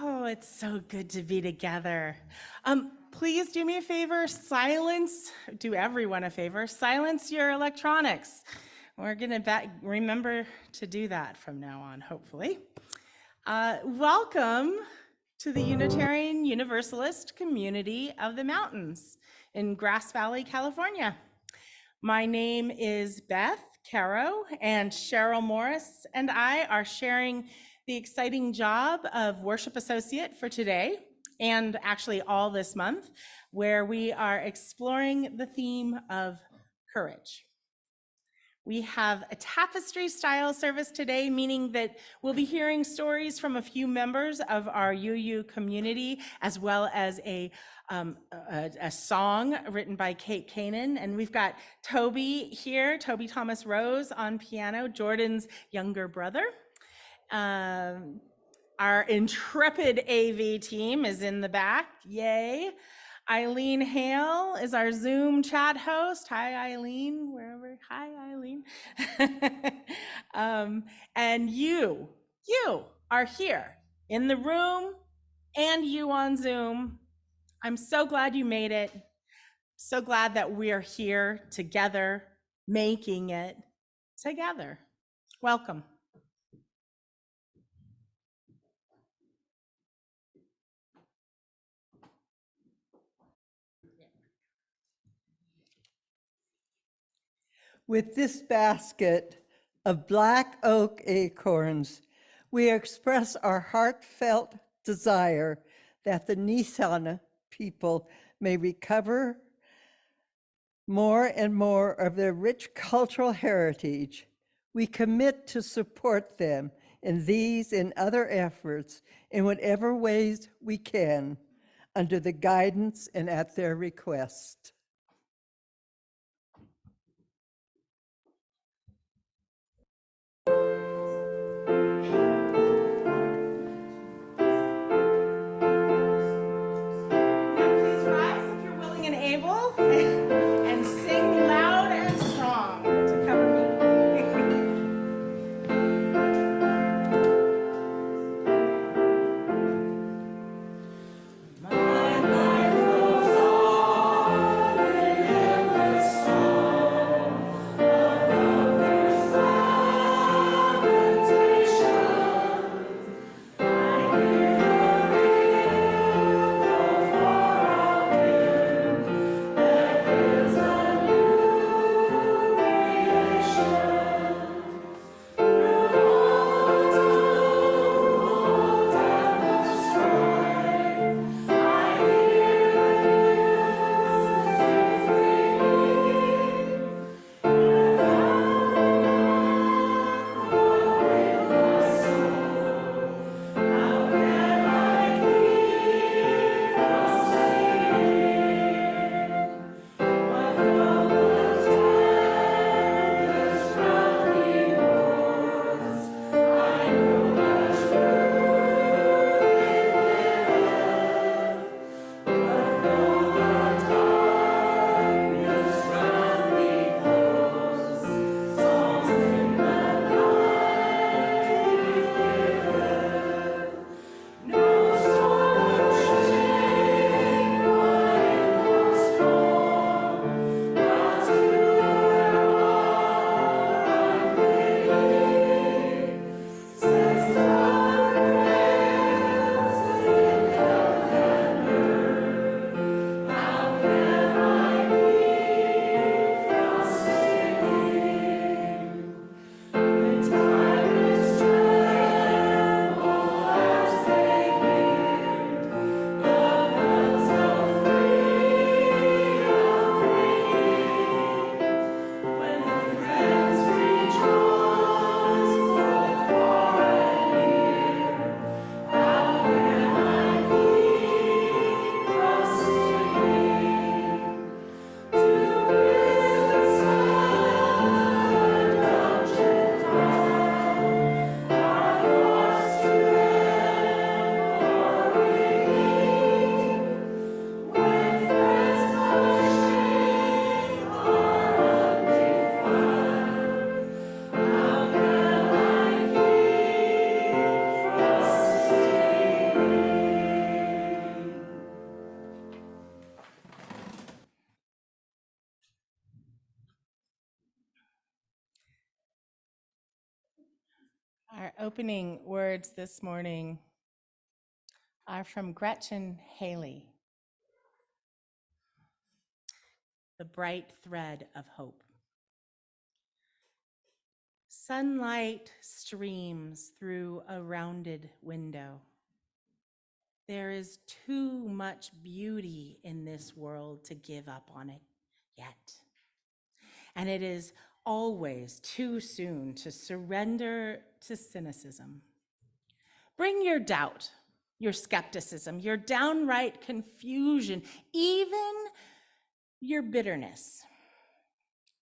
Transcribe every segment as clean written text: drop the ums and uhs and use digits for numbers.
Oh, it's so good to be together. Please do me a favor, do everyone a favor, silence your electronics. We're gonna remember to do that from now on, hopefully. Welcome to the Unitarian Universalist Community of the Mountains in Grass Valley, California. My name is Beth Caro, and Cheryl Morris and I are sharing the exciting job of worship associate for today, and actually all this month, where we are exploring the theme of courage. We have a tapestry style service today, meaning that we'll be hearing stories from a few members of our UU community, as well as a song written by Kate Kanan. And we've got Toby here, Toby Thomas Rose on piano, Jordan's younger brother. Our intrepid AV team is in the back, yay. Eileen Hale is our Zoom chat host. Hi, Eileen, wherever. Hi, Eileen. And you are here in the room and you on Zoom. I'm so glad you made it. So glad that we're here together, making it together. Welcome. With this basket of black oak acorns, we express our heartfelt desire that the Nissan people may recover more and more of their rich cultural heritage. We commit to support them in these and other efforts in whatever ways we can, under the guidance and at their request. And sing loud and strong to cover me. My life goes on. Our opening words this morning are from Gretchen Haley, The Bright Thread of Hope. Sunlight streams through a rounded window. There is too much beauty in this world to give up on it yet. And it is always too soon to surrender to cynicism. Bring your doubt, your skepticism, your downright confusion, even your bitterness.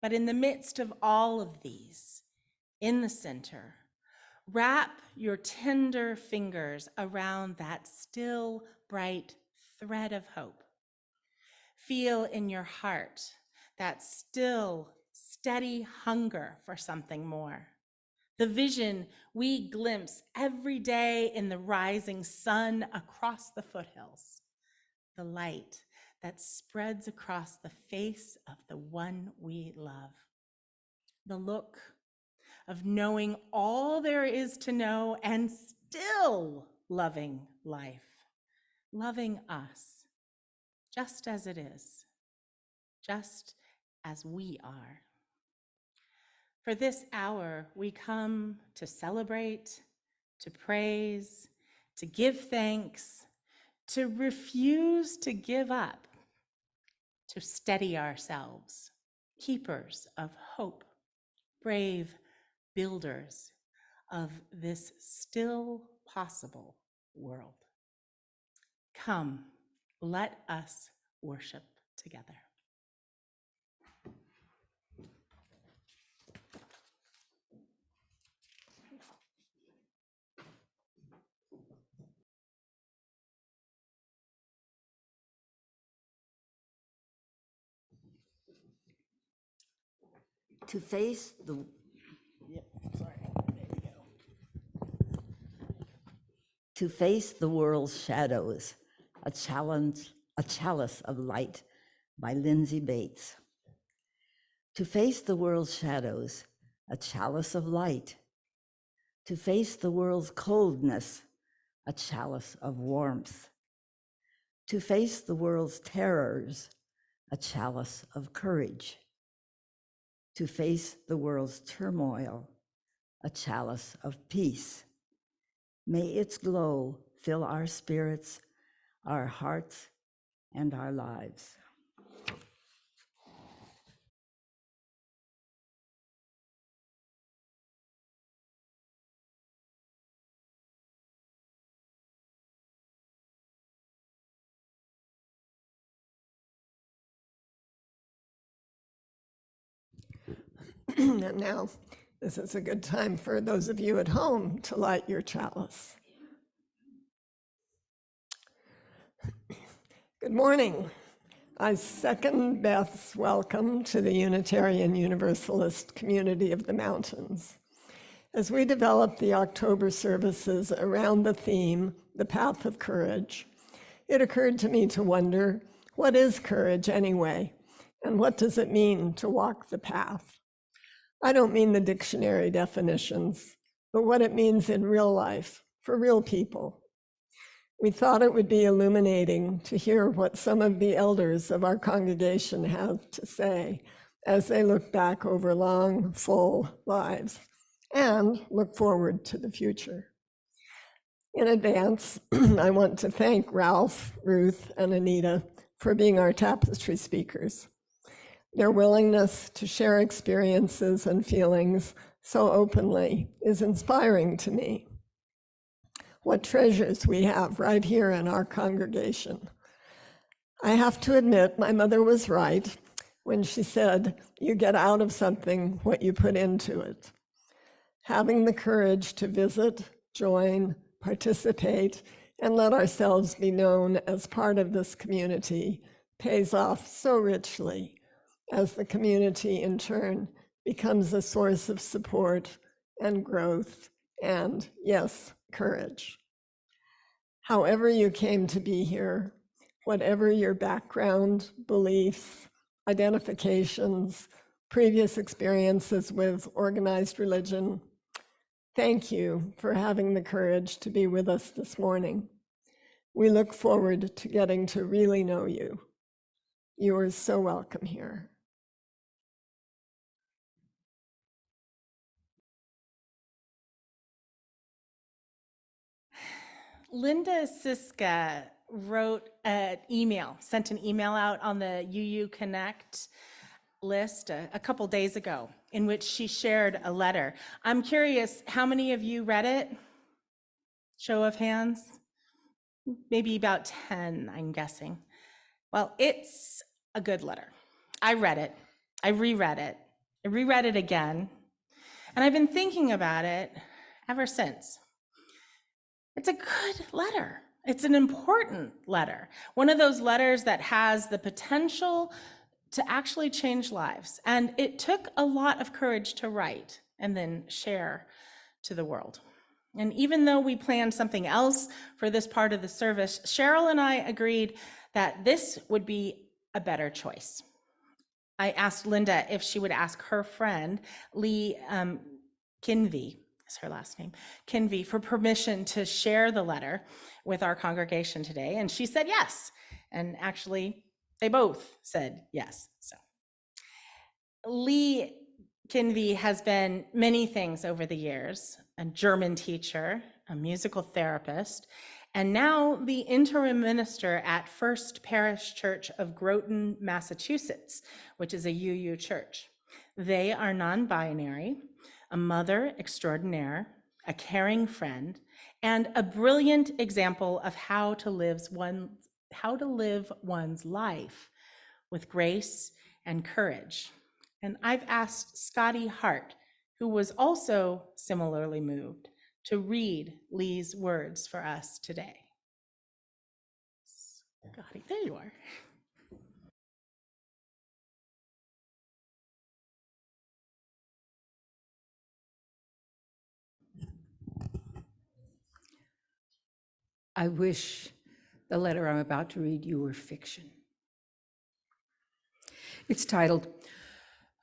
But in the midst of all of these, in the center, wrap your tender fingers around that still bright thread of hope. Feel in your heart that still steady hunger for something more. The vision we glimpse every day in the rising sun across the foothills. The light that spreads across the face of the one we love. The look of knowing all there is to know and still loving life, loving us, just as it is, just as we are. For this hour, we come to celebrate, to praise, to give thanks, to refuse to give up, to steady ourselves, keepers of hope, brave builders of this still possible world. Come, let us worship together. To face the To face the world's shadows, a chalice of light by Lindsay Bates. To face the world's shadows, a chalice of light. To face the world's coldness, a chalice of warmth. To face the world's terrors, a chalice of courage. To face the world's turmoil, a chalice of peace. May its glow fill our spirits, our hearts, and our lives. And now, this is a good time for those of you at home to light your chalice. Good morning. I second Beth's welcome to the Unitarian Universalist community of the mountains. As we develop the October services around the theme, the path of courage, it occurred to me to wonder, what is courage anyway? And what does it mean to walk the path? I don't mean the dictionary definitions, but what it means in real life, for real people. We thought it would be illuminating to hear what some of the elders of our congregation have to say as they look back over long, full lives and look forward to the future. In advance, I want to thank Ralph, Ruth, and Anita for being our Tapestry speakers. Their willingness to share experiences and feelings so openly is inspiring to me. What treasures we have right here in our congregation. I have to admit, my mother was right when she said, you get out of something what you put into it. Having the courage to visit, join, participate, and let ourselves be known as part of this community pays off so richly, as the community in turn becomes a source of support and growth and, yes, courage. However you came to be here, whatever your background, beliefs, identifications, previous experiences with organized religion, Thank you for having the courage to be with us this morning. We look forward to getting to really know you. You are so welcome here. Linda Siska wrote an email, sent an email out on the UU Connect list a couple days ago, in which she shared a letter. I'm curious, how many of you read it? Show of hands? Maybe about 10, I'm guessing. Well, it's a good letter. I read it. I reread it. I reread it again. And I've been thinking about it ever since. It's a good letter. It's an important letter. One of those letters that has the potential to actually change lives. And it took a lot of courage to write and then share to the world. And even though we planned something else for this part of the service, Cheryl and I agreed that this would be a better choice. I asked Linda if she would ask her friend, Lee Kinvey, is her last name, Kinvey, for permission to share the letter with our congregation today. And she said yes. And actually, they both said yes. So Lee Kinvey has been many things over the years: a German teacher, a musical therapist, and now the interim minister at First Parish Church of Groton, Massachusetts, which is a UU church. They are non-binary, a mother extraordinaire, a caring friend, and a brilliant example of how to live one's life with grace and courage. And I've asked Scotty Hart, who was also similarly moved, to read Lee's words for us today. Scotty, there you are. I wish the letter I'm about to read you were fiction. It's titled,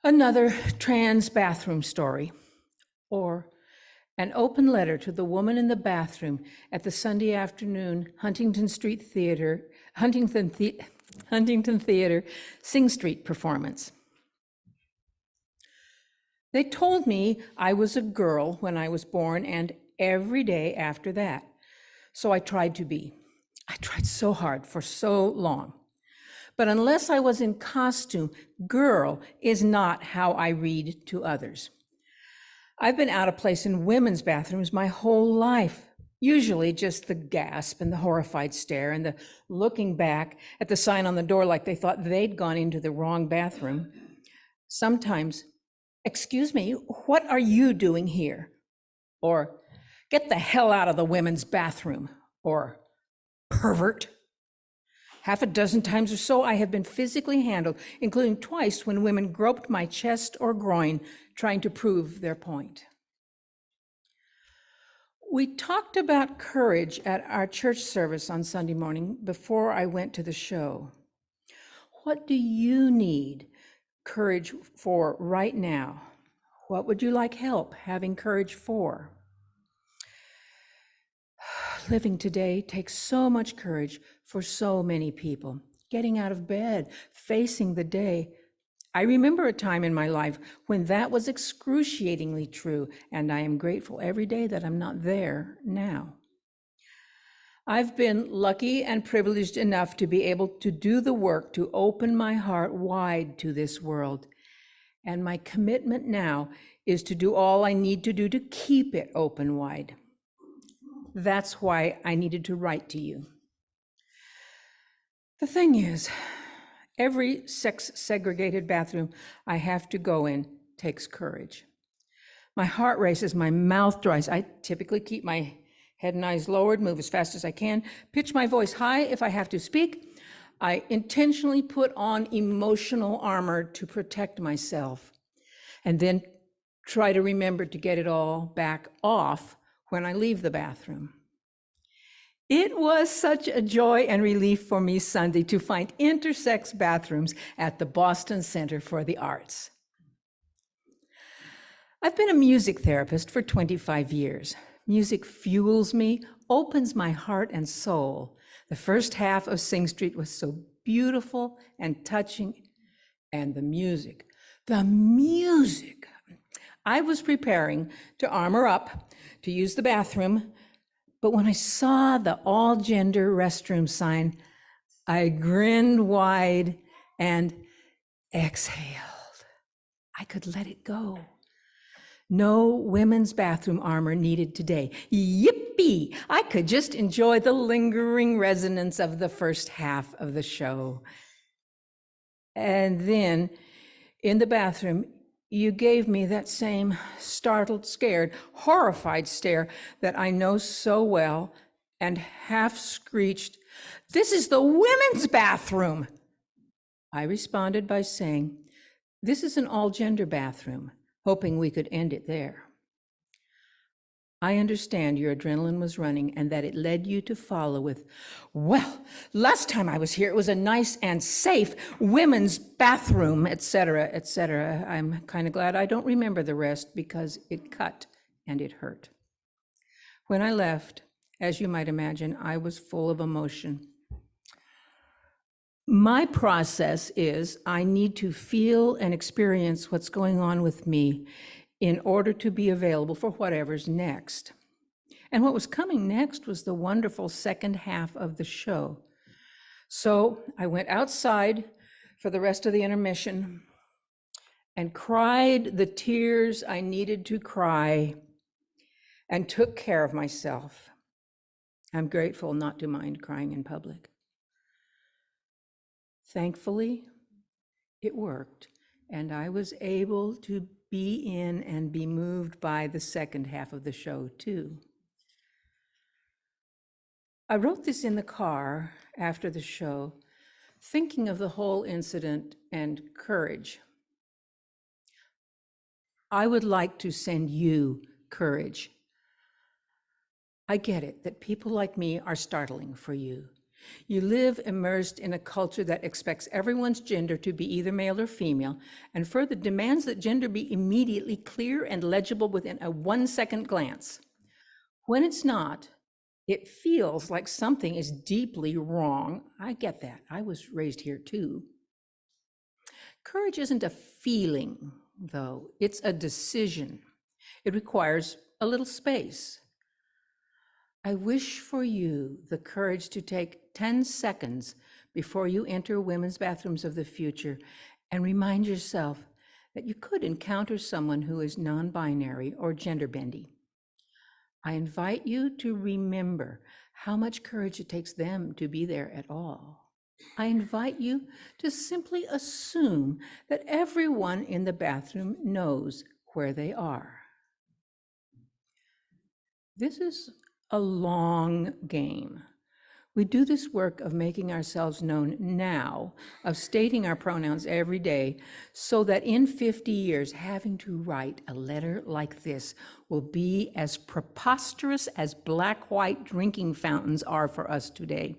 Another Trans Bathroom Story, or An Open Letter to the Woman in the Bathroom at the Sunday Afternoon Huntington Theater Sing Street performance. They told me I was a girl when I was born and every day after that. So I tried to be. I tried so hard for so long. But unless I was in costume, girl is not how I read to others. I've been out of place in women's bathrooms my whole life, usually just the gasp and the horrified stare and the looking back at the sign on the door like they thought they'd gone into the wrong bathroom. Sometimes, excuse me, what are you doing here? Or, get the hell out of the women's bathroom, or pervert. Half a dozen times or so, I have been physically handled, including twice when women groped my chest or groin, trying to prove their point. We talked about courage at our church service on Sunday morning before I went to the show. What do you need courage for right now? What would you like help having courage for? Living today takes so much courage for so many people. Getting out of bed, facing the day. I remember a time in my life when that was excruciatingly true, and I am grateful every day that I'm not there now. I've been lucky and privileged enough to be able to do the work to open my heart wide to this world. And my commitment now is to do all I need to do to keep it open wide. That's why I needed to write to you. The thing is, every sex-segregated bathroom I have to go in takes courage. My heart races, my mouth dries. I typically keep my head and eyes lowered, move as fast as I can, pitch my voice high if I have to speak. I intentionally put on emotional armor to protect myself, and then try to remember to get it all back off when I leave the bathroom. It was such a joy and relief for me Sunday to find intersex bathrooms at the Boston Center for the Arts. I've been a music therapist for 25 years. Music fuels me, opens my heart and soul. The first half of Sing Street was so beautiful and touching, and the music. I was preparing to armor up to use the bathroom, but when I saw the all-gender restroom sign, I grinned wide and exhaled. I could let it go. No women's bathroom armor needed today. Yippee! I could just enjoy the lingering resonance of the first half of the show. And then in the bathroom, you gave me that same startled, scared, horrified stare that I know so well, and half screeched, "This is the women's bathroom!" I responded by saying, "This is an all-gender bathroom," hoping we could end it there. I understand your adrenaline was running and that it led you to follow with, "Well, last time I was here, it was a nice and safe women's bathroom," etc., etc. I'm kind of glad I don't remember the rest because it cut and it hurt. When I left, as you might imagine, I was full of emotion. My process is I need to feel and experience what's going on with me in order to be available for whatever's next. And what was coming next was the wonderful second half of the show. So I went outside for the rest of the intermission and cried the tears I needed to cry and took care of myself. I'm grateful not to mind crying in public. Thankfully, it worked, and I was able to be in and be moved by the second half of the show, too. I wrote this in the car after the show, thinking of the whole incident and courage. I would like to send you courage. I get it that people like me are startling for you. You live immersed in a culture that expects everyone's gender to be either male or female, and further demands that gender be immediately clear and legible within a 1-second glance. When it's not, it feels like something is deeply wrong. I get that. I was raised here too. Courage isn't a feeling, though. It's a decision. It requires a little space. I wish for you the courage to take 10 seconds before you enter women's bathrooms of the future and remind yourself that you could encounter someone who is non-binary or gender-bendy. I invite you to remember how much courage it takes them to be there at all. I invite you to simply assume that everyone in the bathroom knows where they are. This is a long game. We do this work of making ourselves known now, of stating our pronouns every day, so that in 50 years, having to write a letter like this will be as preposterous as black-white drinking fountains are for us today.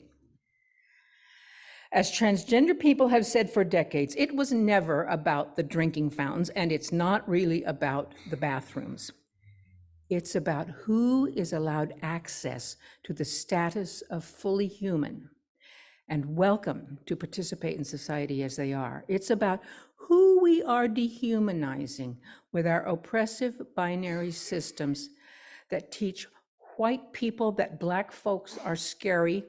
As transgender people have said for decades, it was never about the drinking fountains, and it's not really about the bathrooms. It's about who is allowed access to the status of fully human and welcome to participate in society as they are. It's about who we are dehumanizing with our oppressive binary systems that teach white people that Black folks are scary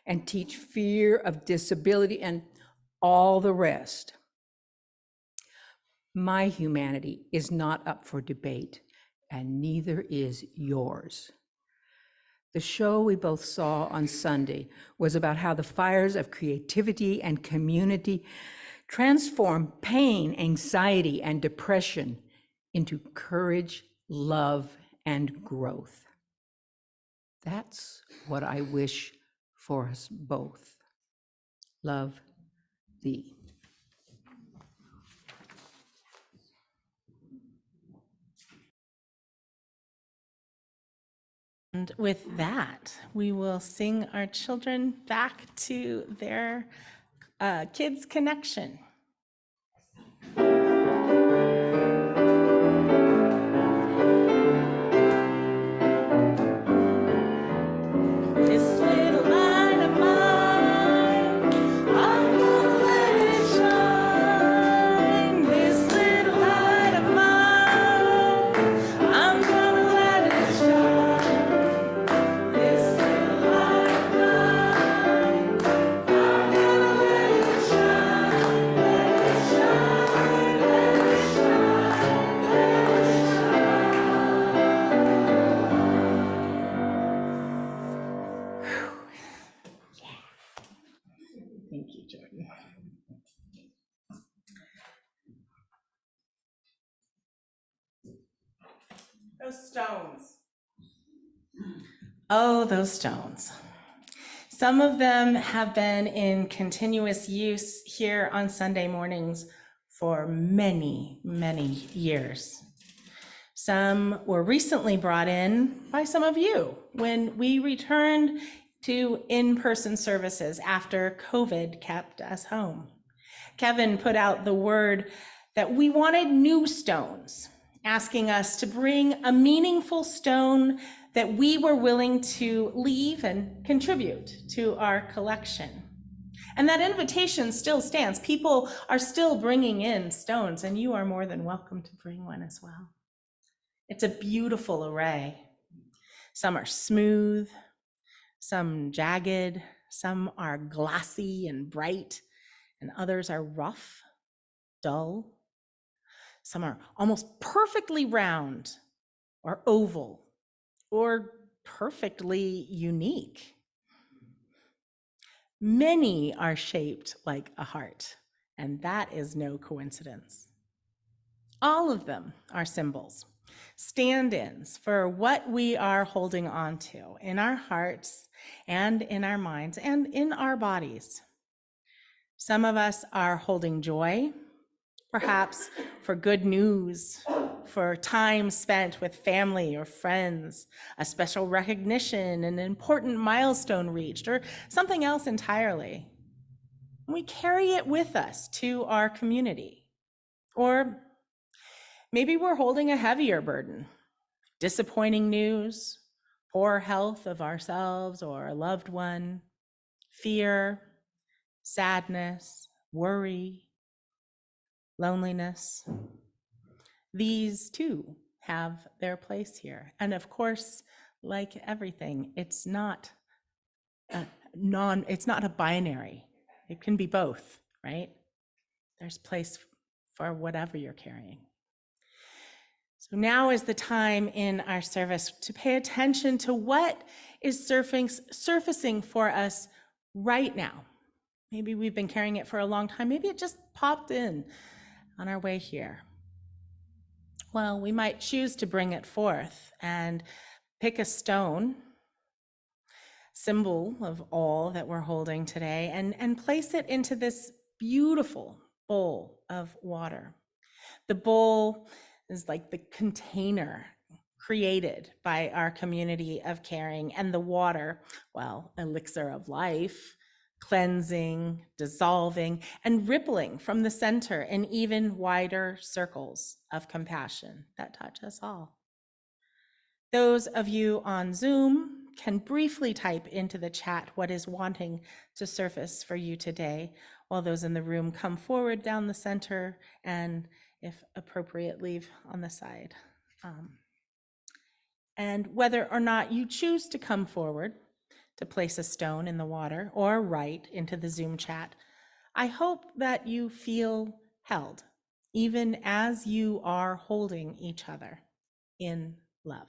and teach fear of disability and all the rest. My humanity is not up for debate, and neither is yours. The show we both saw on Sunday was about how the fires of creativity and community transform pain, anxiety, and depression into courage, love, and growth. That's what I wish for us both. Love thee. And with that, we will sing our children back to their kids' connection. Those stones. Oh, those stones. Some of them have been in continuous use here on Sunday mornings for many, many years. Some were recently brought in by some of you when we returned to in-person services after COVID kept us home. Kevin put out the word that we wanted new stones, asking us to bring a meaningful stone that we were willing to leave and contribute to our collection. And that invitation still stands. People are still bringing in stones, and you are more than welcome to bring one as well. It's a beautiful array. Some are smooth, some jagged, some are glossy and bright, and others are rough, dull. Some are almost perfectly round or oval or perfectly unique. Many are shaped like a heart, and that is no coincidence. All of them are symbols, stand-ins for what we are holding on to in our hearts and in our minds and in our bodies. Some of us are holding joy, perhaps for good news, for time spent with family or friends, a special recognition, an important milestone reached, or something else entirely. We carry it with us to our community. Or maybe we're holding a heavier burden, disappointing news, poor health of ourselves or a loved one, fear, sadness, worry, loneliness. These too have their place here. And of course, like everything, it's not a binary. It can be both, right? There's place for whatever you're carrying. So now is the time in our service to pay attention to what is surfacing for us right now. Maybe we've been carrying it for a long time. Maybe it just popped in on our way here. Well, we might choose to bring it forth and pick a stone, symbol of all that we're holding today, and place it into this beautiful bowl of water. The bowl is like the container created by our community of caring, and the water, well, elixir of life, cleansing, dissolving, and rippling from the center in even wider circles of compassion that touch us all. Those of you on Zoom can briefly type into the chat what is wanting to surface for you today, while those in the room come forward down the center and, if appropriate, leave on the side. And whether or not you choose to come forward to place a stone in the water or write into the Zoom chat, I hope that you feel held, even as you are holding each other in love.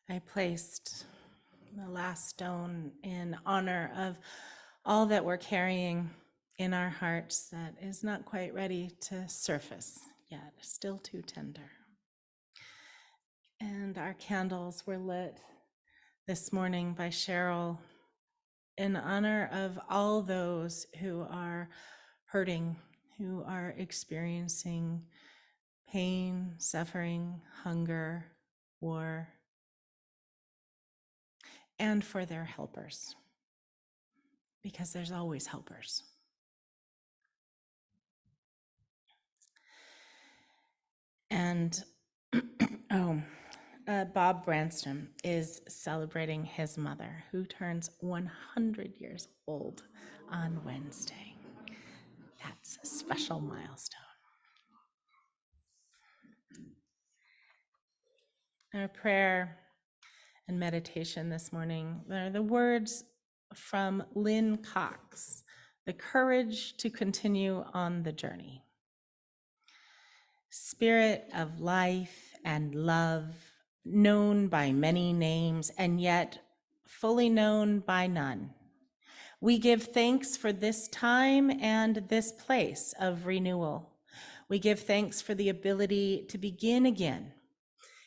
I placed the last stone in honor of all that we're carrying in our hearts that is not quite ready to surface yet, still too tender. And our candles were lit this morning by Cheryl in honor of all those who are hurting, who are experiencing pain, suffering, hunger, war, and for their helpers, because there's always helpers. And Bob Branston is celebrating his mother, who turns 100 years old on Wednesday. That's a special milestone. Our prayer and meditation this morning. They're the words from Lynn Cox, "The courage to continue on the journey." Spirit of life and love, known by many names and yet fully known by none. We give thanks for this time and this place of renewal. We give thanks for the ability to begin again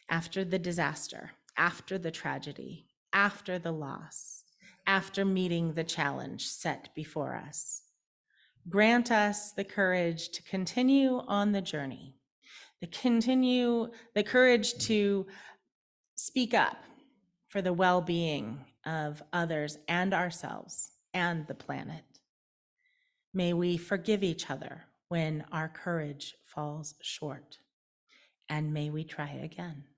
after the disaster, after the tragedy, after the loss, after meeting the challenge set before us. Grant us the courage to continue on the journey, the courage to speak up for the well-being of others and ourselves and the planet. May we forgive each other when our courage falls short, and may we try again.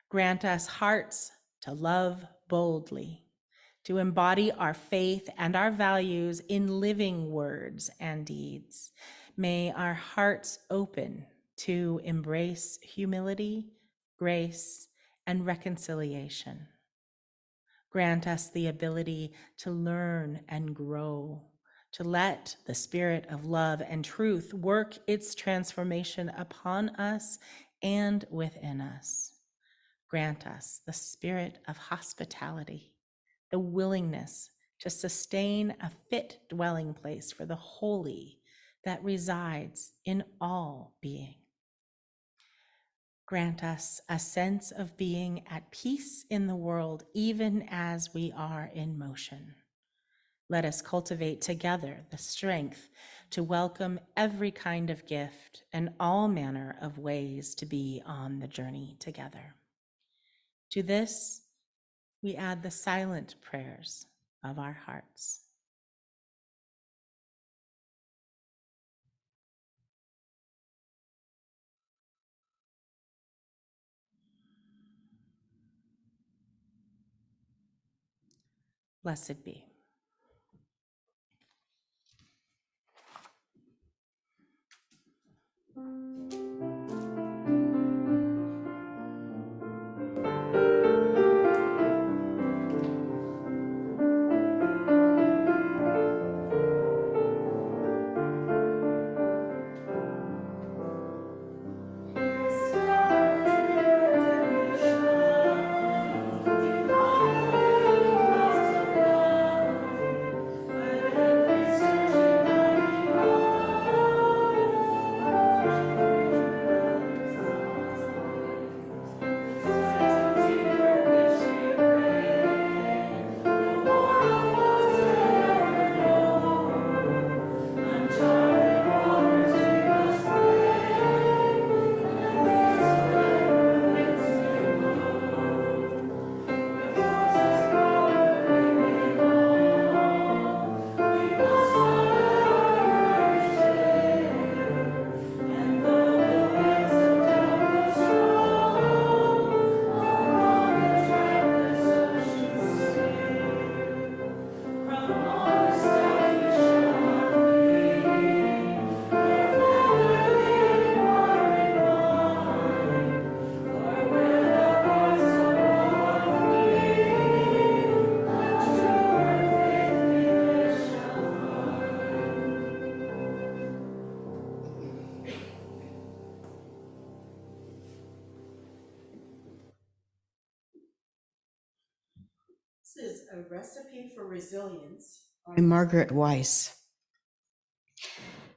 Grant us hearts to love boldly, to embody our faith and our values in living words and deeds. May our hearts open to embrace humility, grace, and reconciliation. Grant us the ability to learn and grow, to let the spirit of love and truth work its transformation upon us and within us. Grant us the spirit of hospitality, the willingness to sustain a fit dwelling place for the holy that resides in all being. Grant us a sense of being at peace in the world, even as we are in motion. Let us cultivate together the strength to welcome every kind of gift and all manner of ways to be on the journey together. To this, we add the silent prayers of our hearts. Blessed be. This is a recipe for resilience by Margaret Weiss.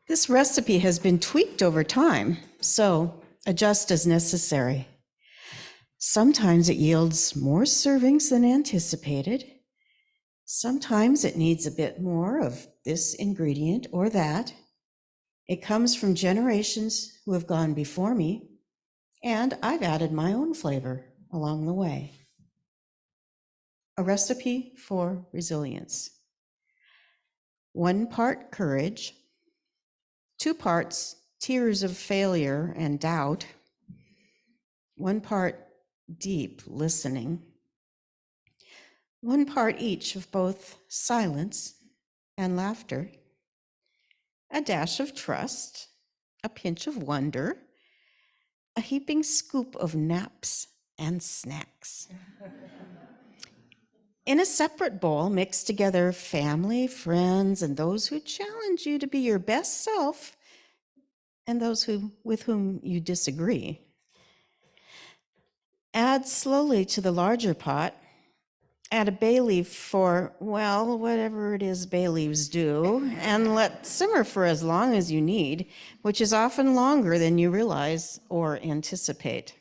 This recipe has been tweaked over time, so adjust as necessary. Sometimes it yields more servings than anticipated. Sometimes it needs a bit more of this ingredient or that. It comes from generations who have gone before me, and I've added my own flavor along the way. A recipe for resilience. 1 part courage, 2 parts tears of failure and doubt, 1 part deep listening, 1 part each of both silence and laughter, a dash of trust, a pinch of wonder, a heaping scoop of naps and snacks. In a separate bowl, mix together family, friends, and those who challenge you to be your best self, and those with whom you disagree. Add slowly to the larger pot. Add a bay leaf for, well, whatever it is bay leaves do, and let simmer for as long as you need, which is often longer than you realize or anticipate.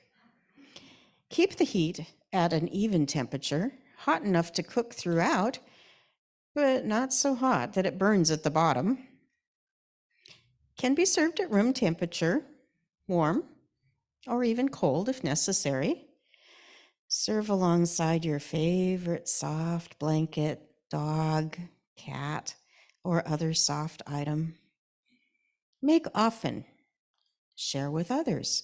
Keep the heat at an even temperature, hot enough to cook throughout, but not so hot that it burns at the bottom. Can be served at room temperature, warm, or even cold if necessary. Serve alongside your favorite soft blanket, dog, cat, or other soft item. Make often. Share with others.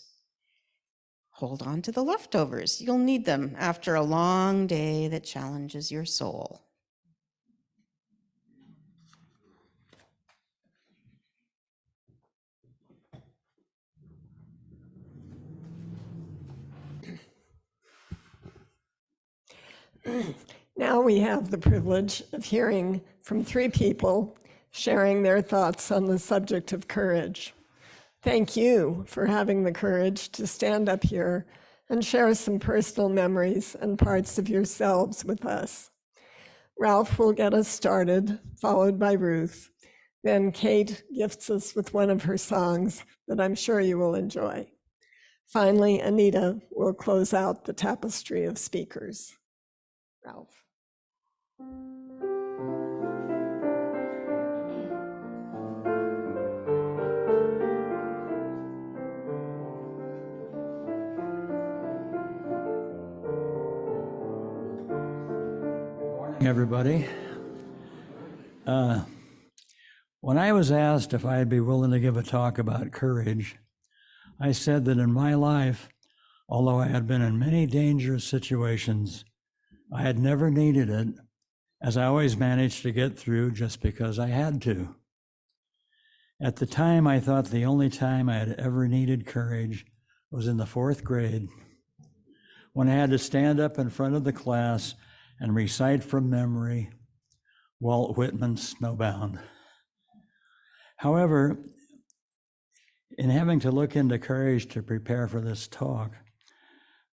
Hold on to the leftovers. You'll need them after a long day that challenges your soul. Now we have the privilege of hearing from 3 people sharing their thoughts on the subject of courage. Thank you for having the courage to stand up here and share some personal memories and parts of yourselves with us. Ralph will get us started, followed by Ruth. Then Kate gifts us with one of her songs that I'm sure you will enjoy. Finally, Anita will close out the tapestry of speakers. Ralph. Everybody. When I was asked if I'd be willing to give a talk about courage, I said that in my life, although I had been in many dangerous situations, I had never needed it, as I always managed to get through just because I had to. At the time, I thought the only time I had ever needed courage was in the 4th grade, when I had to stand up in front of the class and recite from memory Walt Whitman's Snowbound. However, in having to look into courage to prepare for this talk,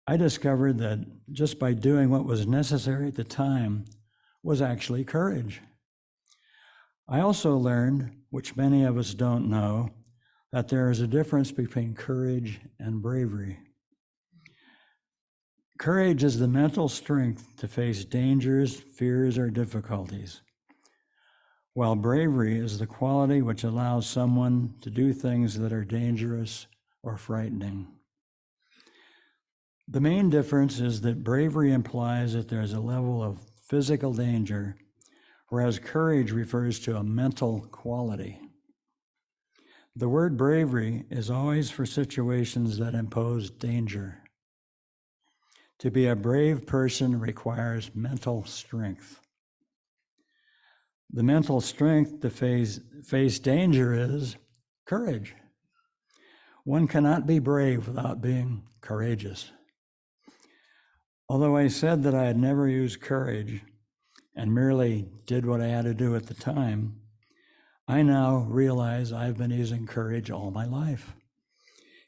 I discovered that just by doing what was necessary at the time was actually courage. I also learned, which many of us don't know, that there is a difference between courage and bravery. Courage is the mental strength to face dangers, fears, or difficulties, while bravery is the quality which allows someone to do things that are dangerous or frightening. The main difference is that bravery implies that there's a level of physical danger, whereas courage refers to a mental quality. The word bravery is always for situations that impose danger. To be a brave person requires mental strength. The mental strength to face danger is courage. One cannot be brave without being courageous. Although I said that I had never used courage and merely did what I had to do at the time, I now realize I've been using courage all my life,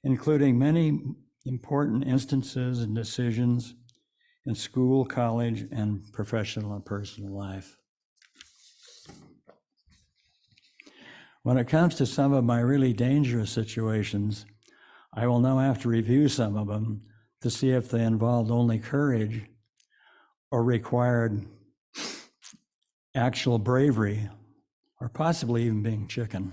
including many important instances and decisions in school, college, and professional and personal life. When it comes to some of my really dangerous situations, I will now have to review some of them to see if they involved only courage or required actual bravery, or possibly even being chicken.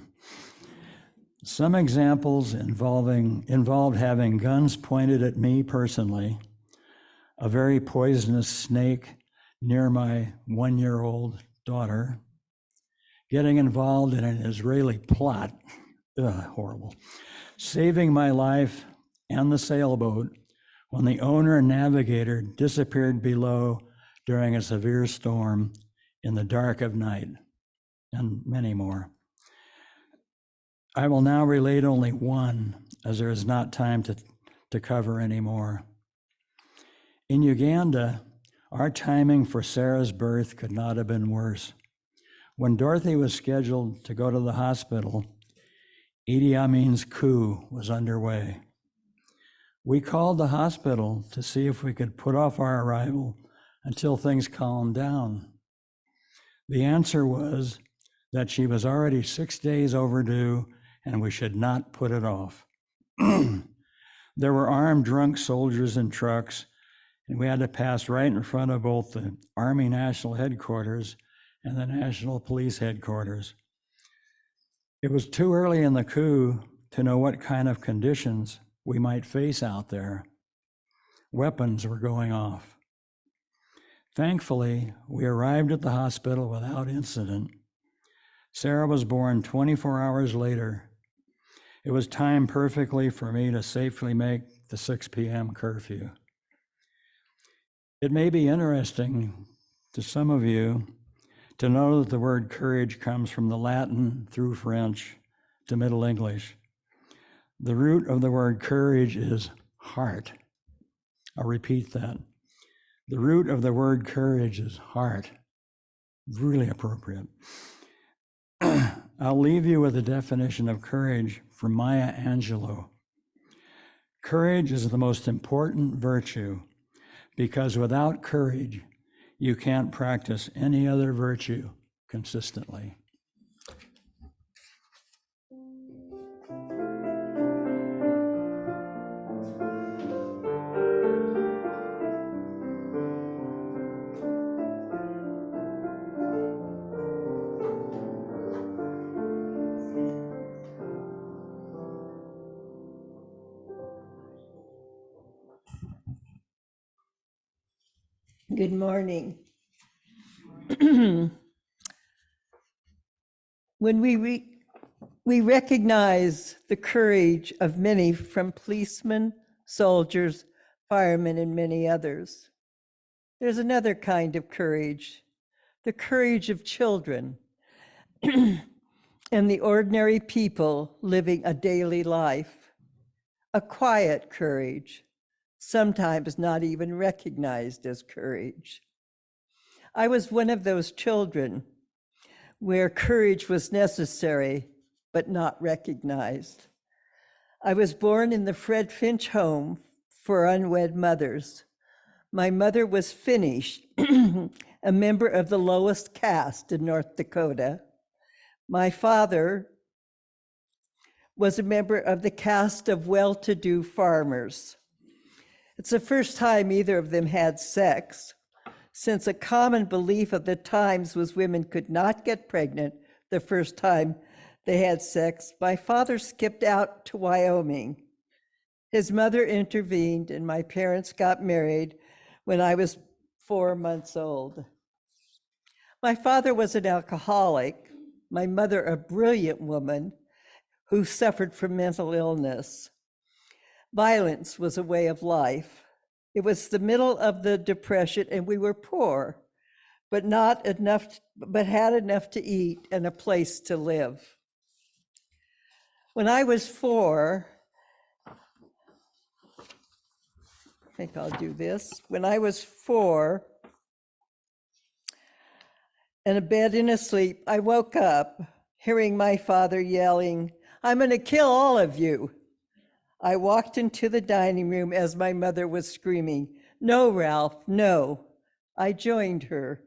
Some examples involved having guns pointed at me personally, a very poisonous snake near my 1-year-old daughter, getting involved in an Israeli plot, horrible, saving my life and the sailboat when the owner and navigator disappeared below during a severe storm in the dark of night, and many more. I will now relate only one, as there is not time to cover any more. In Uganda, our timing for Sarah's birth could not have been worse. When Dorothy was scheduled to go to the hospital, Idi Amin's coup was underway. We called the hospital to see if we could put off our arrival until things calmed down. The answer was that she was already 6 days overdue and we should not put it off. There were armed drunk soldiers in trucks, and we had to pass right in front of both the Army National Headquarters and the National Police Headquarters. It was too early in the coup to know what kind of conditions we might face out there. Weapons were going off. Thankfully, we arrived at the hospital without incident. Sarah was born 24 hours later. It was timed perfectly for me to safely make the 6 p.m. curfew. It may be interesting to some of you to know that the word courage comes from the Latin through French to Middle English. The root of the word courage is heart. I'll repeat that. The root of the word courage is heart. Really appropriate. I'll leave you with a definition of courage from Maya Angelou. Courage is the most important virtue because without courage, you can't practice any other virtue consistently. Good morning. When we recognize the courage of many from policemen, soldiers, firemen, and many others, there's another kind of courage, the courage of children and the ordinary people living a daily life, a quiet courage, sometimes not even recognized as courage. I was one of those children where courage was necessary, but not recognized. I was born in the Fred Finch home for unwed mothers. My mother was Finnish, a member of the lowest caste in North Dakota. My father was a member of the caste of well-to-do farmers. It's the first time either of them had sex, since a common belief of the times was women could not get pregnant the first time they had sex. My father skipped out to Wyoming. His mother intervened and my parents got married when I was 4 months old. My father was an alcoholic, my mother a brilliant woman who suffered from mental illness. Violence was a way of life. It was the middle of the Depression and we were poor, but had enough to eat and a place to live. When I was 4, I think I'll do this. When I was 4, in a bed and asleep, I woke up hearing my father yelling, "I'm going to kill all of you." I walked into the dining room as my mother was screaming, "No, Ralph, no." I joined her,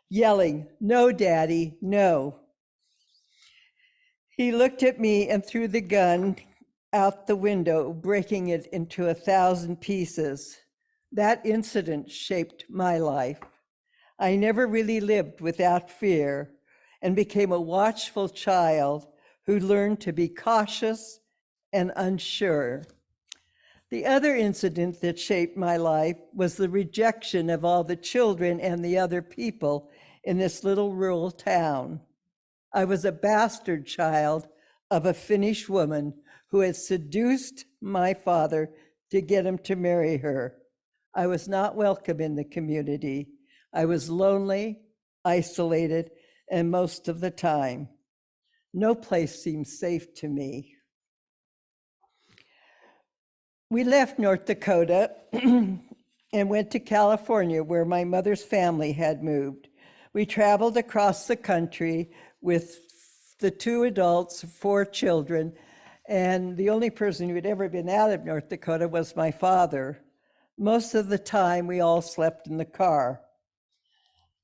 yelling, "No, Daddy, no." He looked at me and threw the gun out the window, breaking it into 1,000 pieces. That incident shaped my life. I never really lived without fear and became a watchful child who learned to be cautious and unsure. The other incident that shaped my life was the rejection of all the children and the other people in this little rural town. I was a bastard child of a Finnish woman who had seduced my father to get him to marry her. I was not welcome in the community. I was lonely, isolated, and most of the time, no place seemed safe to me. We left North Dakota and went to California, where my mother's family had moved. We traveled across the country with the 2 adults, 4 children, and the only person who had ever been out of North Dakota was my father. Most of the time, we all slept in the car.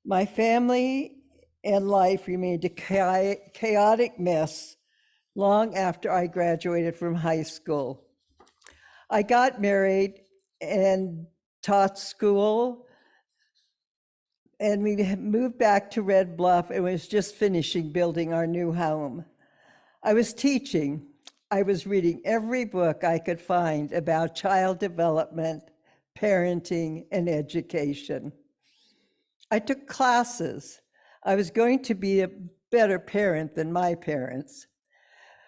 My family and life remained a chaotic mess long after I graduated from high school. I got married and taught school, and we moved back to Red Bluff and was just finishing building our new home. I was teaching. I was reading every book I could find about child development, parenting, and education. I took classes. I was going to be a better parent than my parents.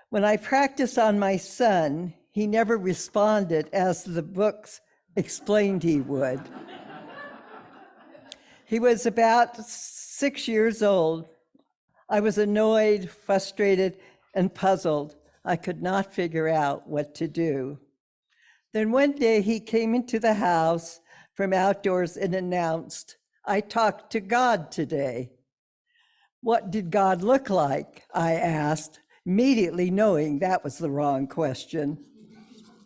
When I practiced on my son, he never responded as the books explained he would. He was about 6 years old. I was annoyed, frustrated, and puzzled. I could not figure out what to do. Then one day he came into the house from outdoors and announced, "I talked to God today." "What did God look like?" I asked, immediately knowing that was the wrong question.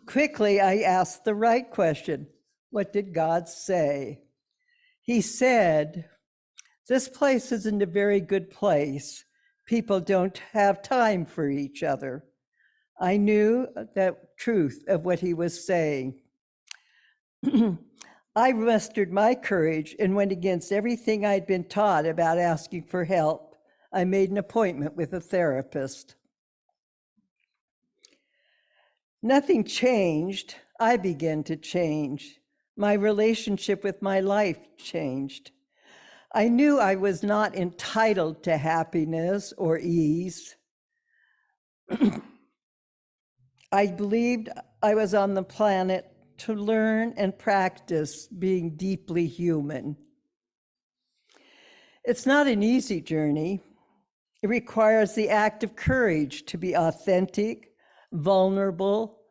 Quickly, I asked the right question. What did God say? He said, "This place isn't a very good place. People don't have time for each other." I knew the truth of what he was saying. I mustered my courage and went against everything I'd been taught about asking for help. I made an appointment with a therapist. Nothing changed. I began to change. My relationship with my life changed. I knew I was not entitled to happiness or ease. I believed I was on the planet to learn and practice being deeply human. It's not an easy journey. It requires the act of courage to be authentic, vulnerable,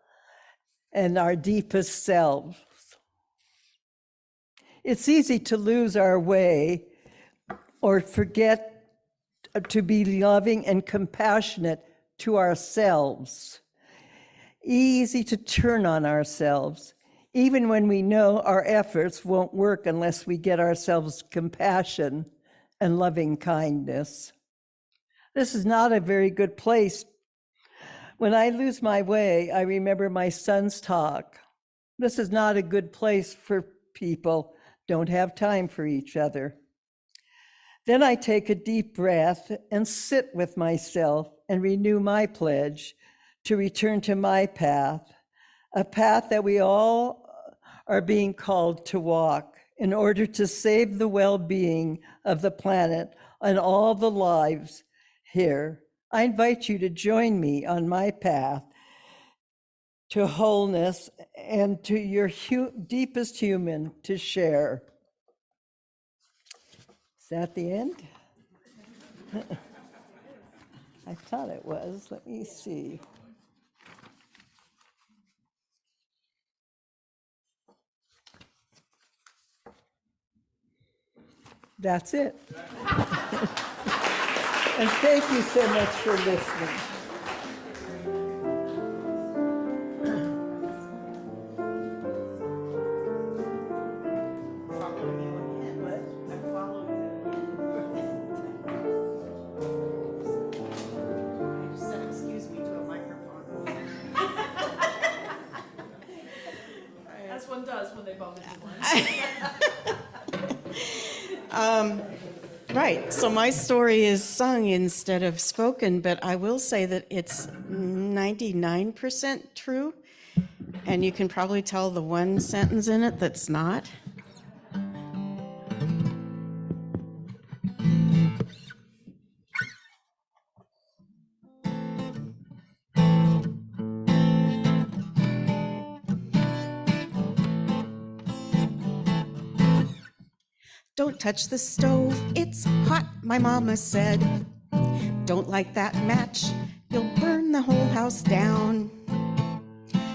and our deepest selves. It's easy to lose our way or forget to be loving and compassionate to ourselves. Easy to turn on ourselves, even when we know our efforts won't work unless we get ourselves compassion and loving kindness. This is not a very good place. When I lose my way, I remember my son's talk. This is not a good place for people don't have time for each other. Then I take a deep breath and sit with myself and renew my pledge to return to my path, a path that we all are being called to walk in order to save the well-being of the planet and all the lives here. I invite you to join me on my path to wholeness and to your deepest human to share. Is that the end? I thought it was. Let me see. That's it. And thank you so much for listening. As one does when they bump into one. Right, so my story is sung instead of spoken, but I will say that it's 99% true, and you can probably tell the one sentence in it that's not. Don't touch the stove, it's hot, my mama said. Don't light that match, you'll burn the whole house down.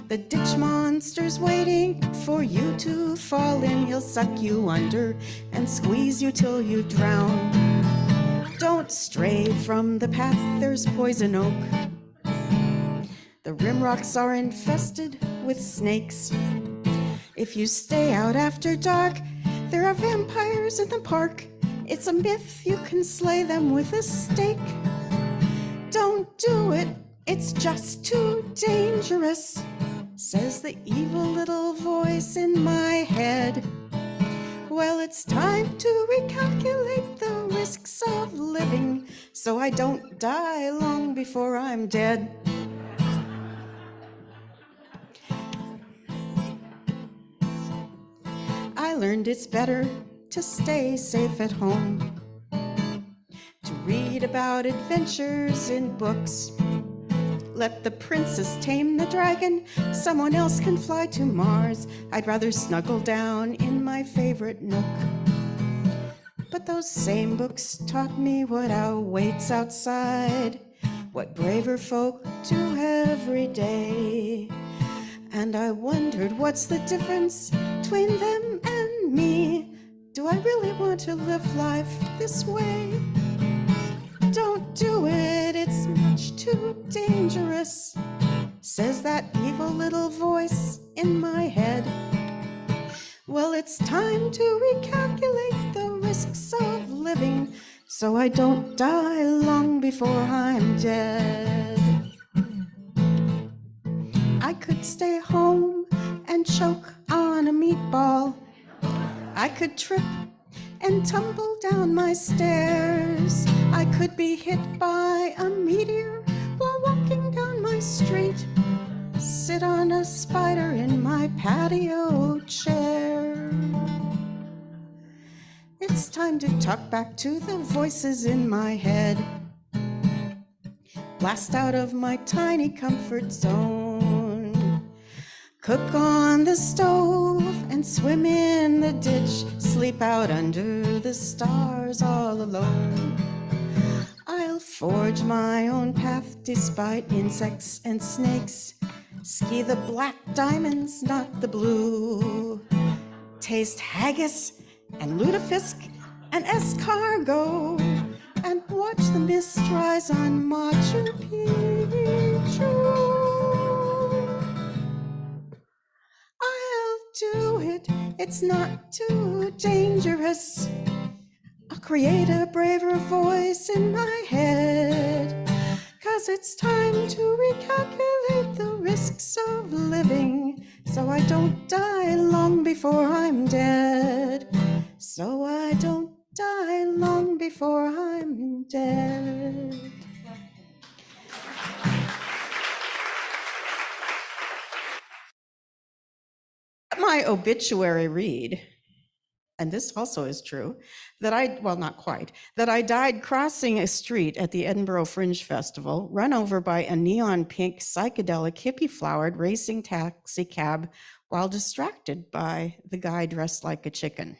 The ditch monster's waiting for you to fall in. He'll suck you under and squeeze you till you drown. Don't stray from the path, there's poison oak. The rim rocks are infested with snakes. If you stay out after dark, there are vampires in the park. It's a myth, you can slay them with a stake. Don't do it, it's just too dangerous, says the evil little voice in my head. Well, it's time to recalculate the risks of living, so I don't die long before I'm dead. I learned it's better to stay safe at home, to read about adventures in books. Let the princess tame the dragon, someone else can fly to Mars. I'd rather snuggle down in my favorite nook. But those same books taught me what awaits outside, what braver folk do every day. And I wondered, what's the difference between them and me? Do I really want to live life this way? Don't do it, it's much too dangerous, says that evil little voice in my head. Well, it's time to recalculate the risks of living, so I don't die long before I'm dead. I could stay home and choke on a meatball. I could trip and tumble down my stairs. I could be hit by a meteor while walking down my street. Sit on a spider in my patio chair. It's time to talk back to the voices in my head. Blast out of my tiny comfort zone. Cook on the stove and swim in the ditch. Sleep out under the stars all alone. I'll forge my own path despite insects and snakes. Ski the black diamonds, not the blue. Taste haggis and lutefisk and escargot. And watch the mist rise on Machu Picchu. I'll do it, it's not too dangerous. I'll create a braver voice in my head, 'cause it's time to recalculate the risks of living, so I don't die long before I'm dead. So I don't die long before I'm dead. My obituary read, and this also is true, that not quite, that I died crossing a street at the Edinburgh Fringe Festival, run over by a neon pink psychedelic hippie-flowered racing taxi cab while distracted by the guy dressed like a chicken.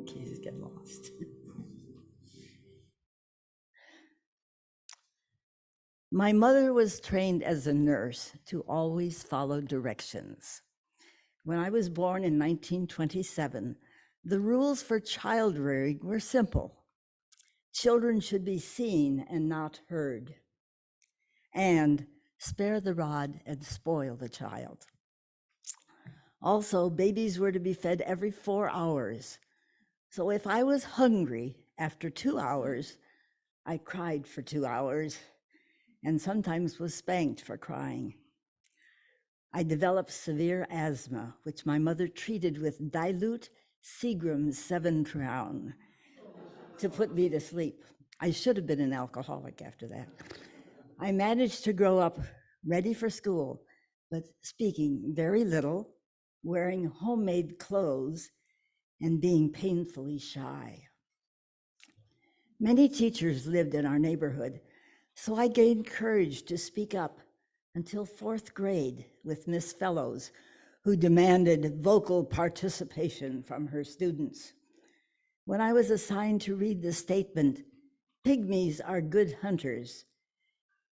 Keys get lost. My mother was trained as a nurse to always follow directions. When I was born in 1927, the rules for child rearing were simple. Children should be seen and not heard. And spare the rod and spoil the child. Also, babies were to be fed every 4 hours. So if I was hungry after 2 hours, I cried for 2 hours and sometimes was spanked for crying. I developed severe asthma, which my mother treated with dilute Seagram's 7-crown to put me to sleep. I should have been an alcoholic after that. I managed to grow up ready for school, but speaking very little wearing homemade clothes, and being painfully shy. Many teachers lived in our neighborhood, so I gained courage to speak up until 4th grade with Miss Fellows, who demanded vocal participation from her students. When I was assigned to read the statement, "Pygmies are good hunters,"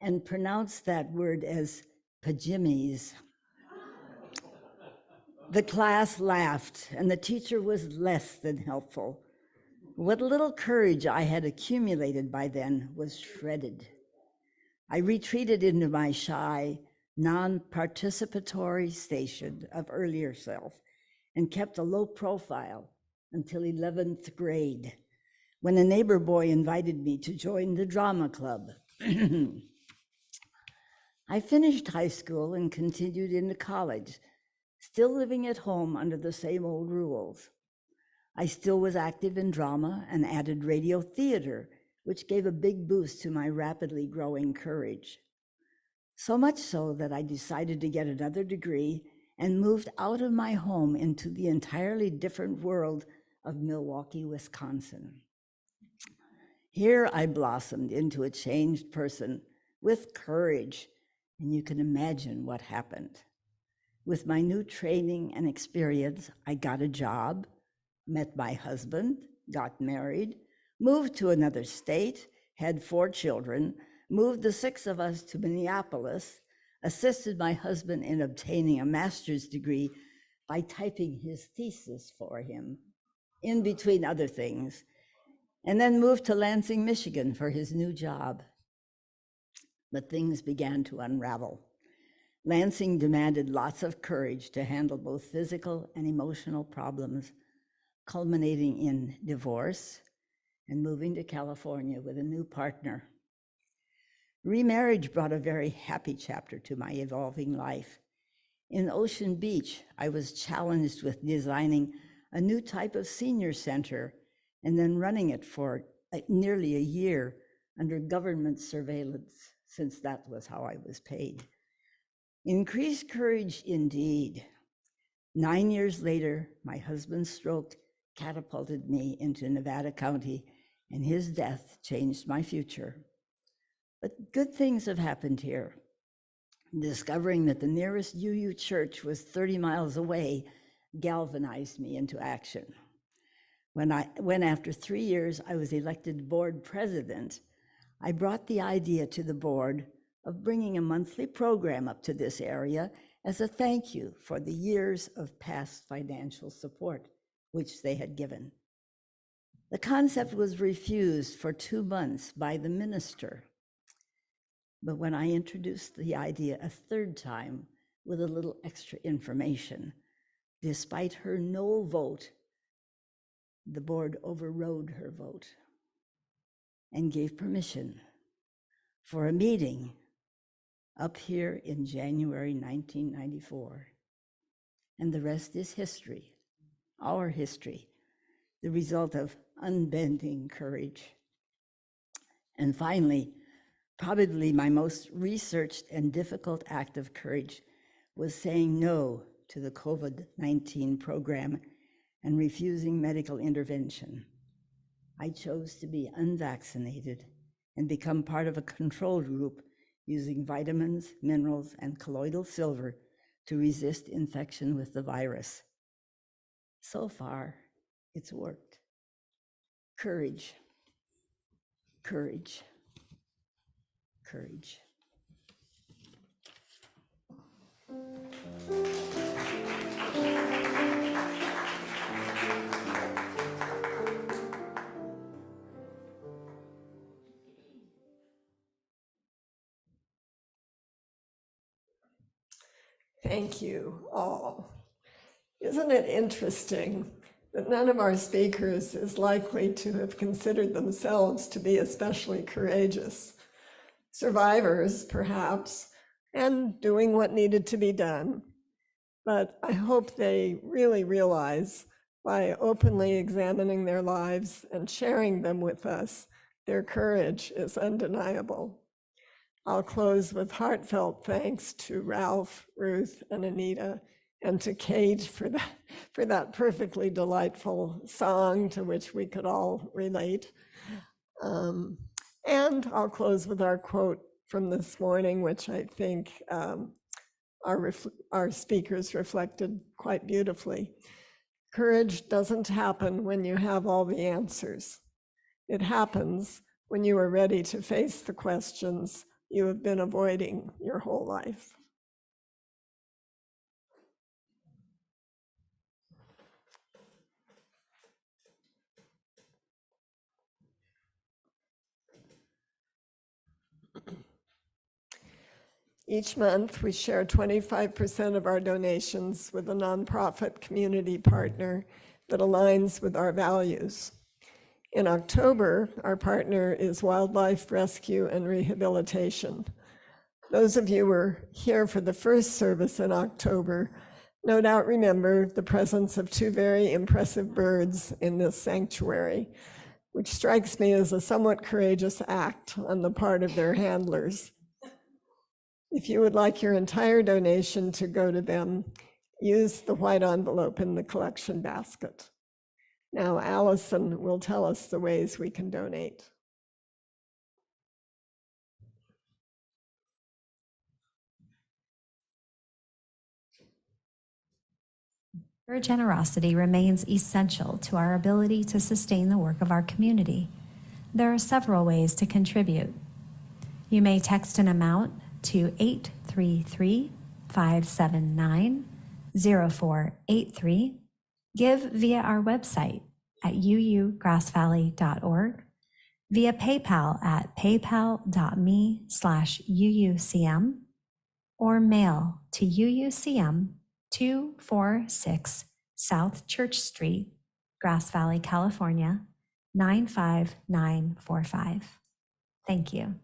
and pronounce that word as pajimmies, the class laughed and the teacher was less than helpful. What little courage I had accumulated by then was shredded. I retreated into my shy, non-participatory station of earlier self and kept a low profile until 11th grade, when a neighbor boy invited me to join the drama club. I finished high school and continued into college, still living at home under the same old rules. I still was active in drama and added radio theater, which gave a big boost to my rapidly growing courage. So much so that I decided to get another degree and moved out of my home into the entirely different world of Milwaukee, Wisconsin. Here I blossomed into a changed person with courage, and you can imagine what happened. With my new training and experience, I got a job, met my husband, got married, moved to another state, had 4 children, moved the 6 of us to Minneapolis, assisted my husband in obtaining a master's degree by typing his thesis for him, in between other things, and then moved to Lansing, Michigan for his new job. But things began to unravel. Lansing demanded lots of courage to handle both physical and emotional problems, culminating in divorce and moving to California with a new partner. Remarriage brought a very happy chapter to my evolving life. In Ocean Beach, I was challenged with designing a new type of senior center and then running it for nearly a year under government surveillance, since that was how I was paid. Increased courage indeed. 9 years later, my husband's stroke catapulted me into Nevada County, and his death changed my future. But good things have happened here. Discovering that the nearest UU church was 30 miles away galvanized me into action. When after 3 years I was elected board president, I brought the idea to the board of bringing a monthly program up to this area as a thank you for the years of past financial support which they had given. The concept was refused for 2 months by the minister. But when I introduced the idea a 3rd time with a little extra information, despite her no vote, the board overrode her vote and gave permission for a meeting up here in January 1994. And the rest is history, our history, the result of unbending courage. And finally, probably my most researched and difficult act of courage was saying no to the COVID-19 program and refusing medical intervention. I chose to be unvaccinated and become part of a control group using vitamins, minerals, and colloidal silver to resist infection with the virus. So far, it's worked. Courage, courage, courage. Thank you all. Isn't it interesting that none of our speakers is likely to have considered themselves to be especially courageous? Survivors, perhaps, and doing what needed to be done. But I hope they really realize by openly examining their lives and sharing them with us, their courage is undeniable. I'll close with heartfelt thanks to Ralph, Ruth, and Anita, and to Kate for that perfectly delightful song to which we could all relate. And I'll close with our quote from this morning, which I think our speakers reflected quite beautifully. Courage doesn't happen when you have all the answers. It happens when you are ready to face the questions you have been avoiding your whole life. Each month, we share 25% of our donations with a nonprofit community partner that aligns with our values. In October, our partner is Wildlife Rescue and Rehabilitation. Those of you who were here for the first service in October no doubt remember the presence of two very impressive birds in this sanctuary, which strikes me as a somewhat courageous act on the part of their handlers. If you would like your entire donation to go to them, use the white envelope in the collection basket. Now, Allison will tell us the ways we can donate. Your generosity remains essential to our ability to sustain the work of our community. There are several ways to contribute. You may text an amount to 833-579-0483, give via our website at uugrassvalley.org, via PayPal at paypal.me/UUCM, or mail to UUCM 246 South Church Street, Grass Valley, California, 95945. Thank you.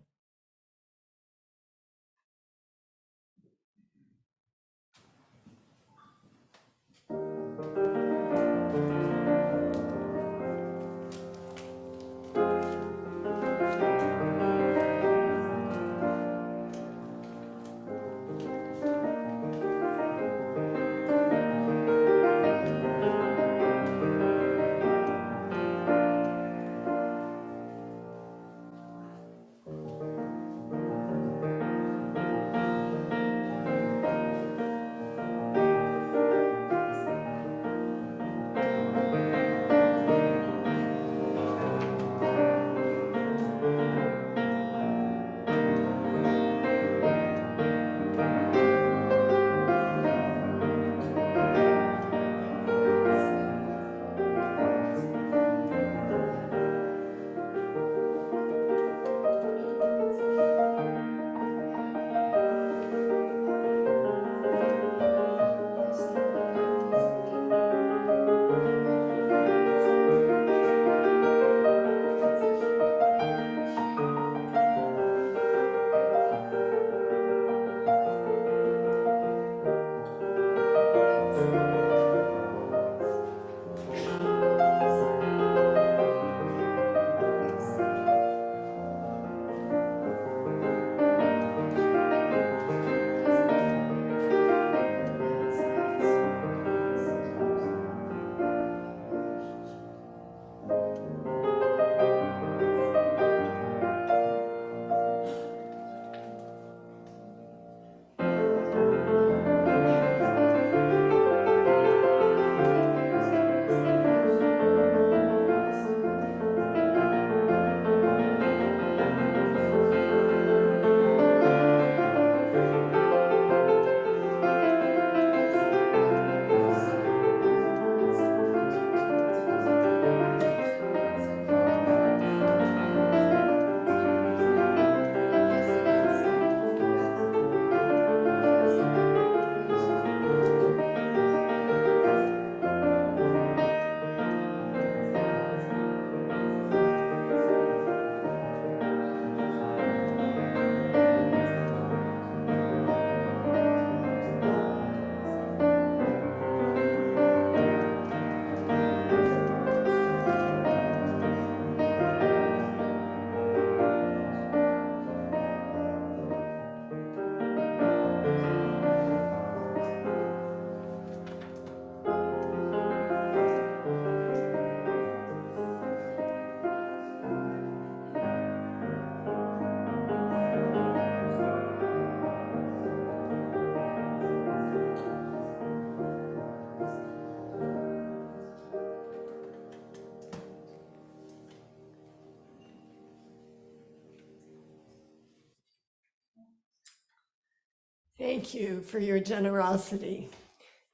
Thank you for your generosity.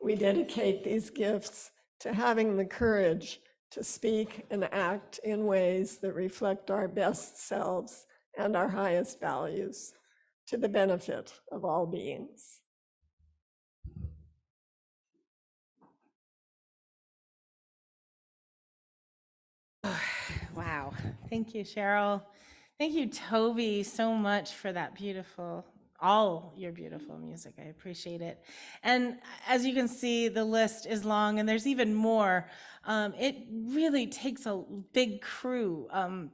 We dedicate these gifts to having the courage to speak and act in ways that reflect our best selves and our highest values, to the benefit of all beings. Wow. Thank you, Cheryl. Thank you, Toby, so much for that beautiful, all your beautiful music. I appreciate it. And as you can see, the list is long and there's even more. It really takes a big crew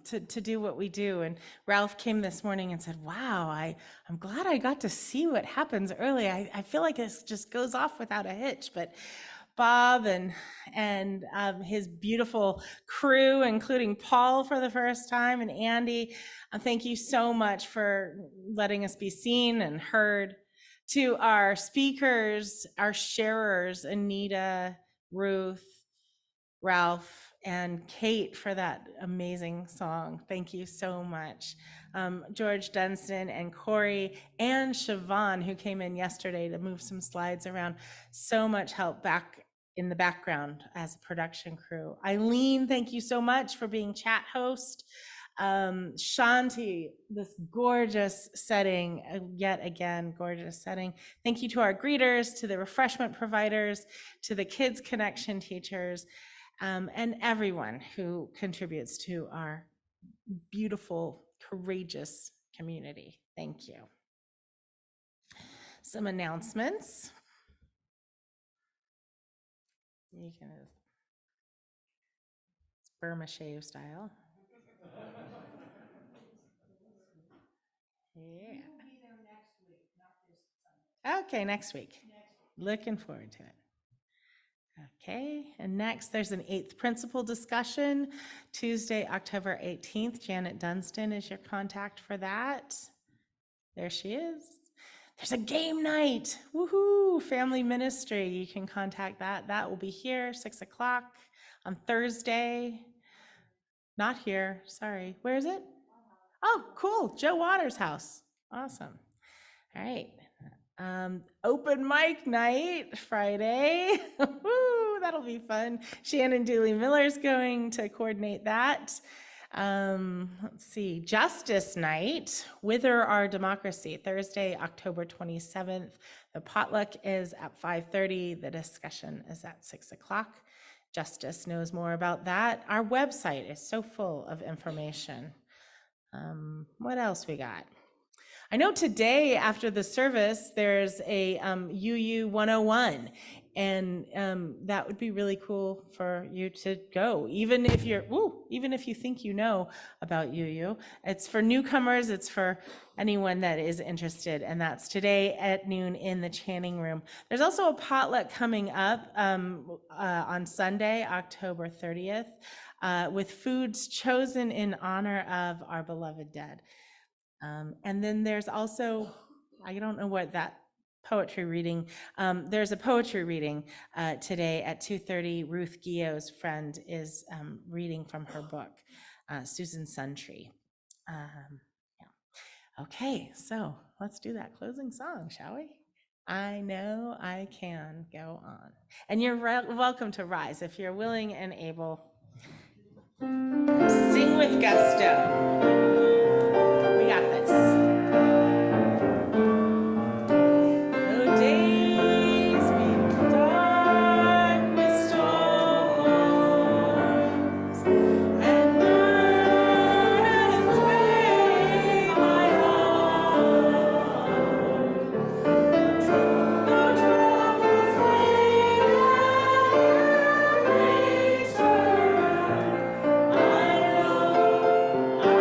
to do what we do. And Ralph came this morning and said, wow, I'm glad I got to see what happens early. I feel like this just goes off without a hitch, but Bob and his beautiful crew, including Paul for the first time, and Andy. Thank you so much for letting us be seen and heard. To our speakers, our sharers, Anita, Ruth, Ralph, and Kate for that amazing song. Thank you so much. George Dunstan and Corey and Siobhan, who came in yesterday to move some slides around. So much help back in the background as a production crew. Eileen, thank you so much for being chat host. Shanti, this gorgeous setting, yet again, gorgeous setting. Thank you to our greeters, to the refreshment providers, to the Kids Connection teachers, and everyone who contributes to our beautiful, courageous community. Thank you. Some announcements. You can, it's Burma shave style. Yeah. Okay, next week. Looking forward to it. Okay, and next there's an 8th principal discussion, Tuesday, October 18th. Janet Dunstan is your contact for that. There she is. There's a game night, woohoo, family ministry. You can contact that. That will be here, 6 o'clock on Thursday. Not here, sorry. Where is it? Oh, cool, Joe Waters' house. Awesome. All right. Open mic night Friday. That'll be fun. Shannon Dooley Miller's going to coordinate that. Let's see, Justice Night, Wither Our Democracy, Thursday, October 27th. The potluck is at 5:30. The discussion is at 6 o'clock. Justice knows more about that. Our website is so full of information. What else we got? I know today after the service, there's a UU 101, and that would be really cool for you to go. Even if you think you know about UU, it's for newcomers. It's for anyone that is interested, and that's today at noon in the Channing Room. There's also a potluck coming up on Sunday, October 30th, with foods chosen in honor of our beloved dead. And then there's also, I don't know what that poetry reading, there's a poetry reading today at 2:30. Ruth Gio's friend is reading from her book, Susan Suntree. Yeah. Okay, so let's do that closing song, shall we? I know I can go on. And you're welcome to rise if you're willing and able. Sing with gusto. We got this. The days be dark with storms, and burdens weigh my heart. The troubles may never return. I know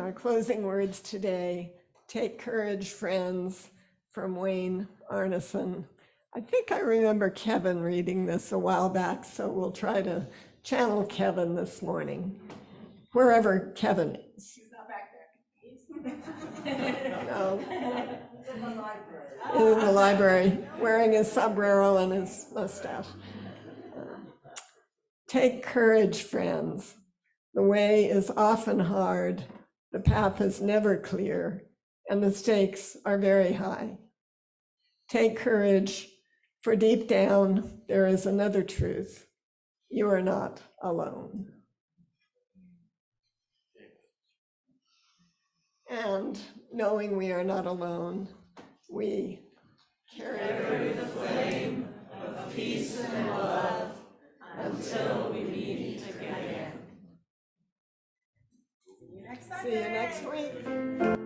our closing words today, take courage, friends, from Wayne Arneson. I think I remember Kevin reading this a while back, so we'll try to channel Kevin this morning, wherever Kevin is. He's not back there. No. In the library, wearing his sombrero and his mustache. Take courage, friends. The way is often hard, the path is never clear, and the stakes are very high. Take courage, for deep down there is another truth. You are not alone. And knowing we are not alone, we carry the flame of peace and love until we meet again. See you next week.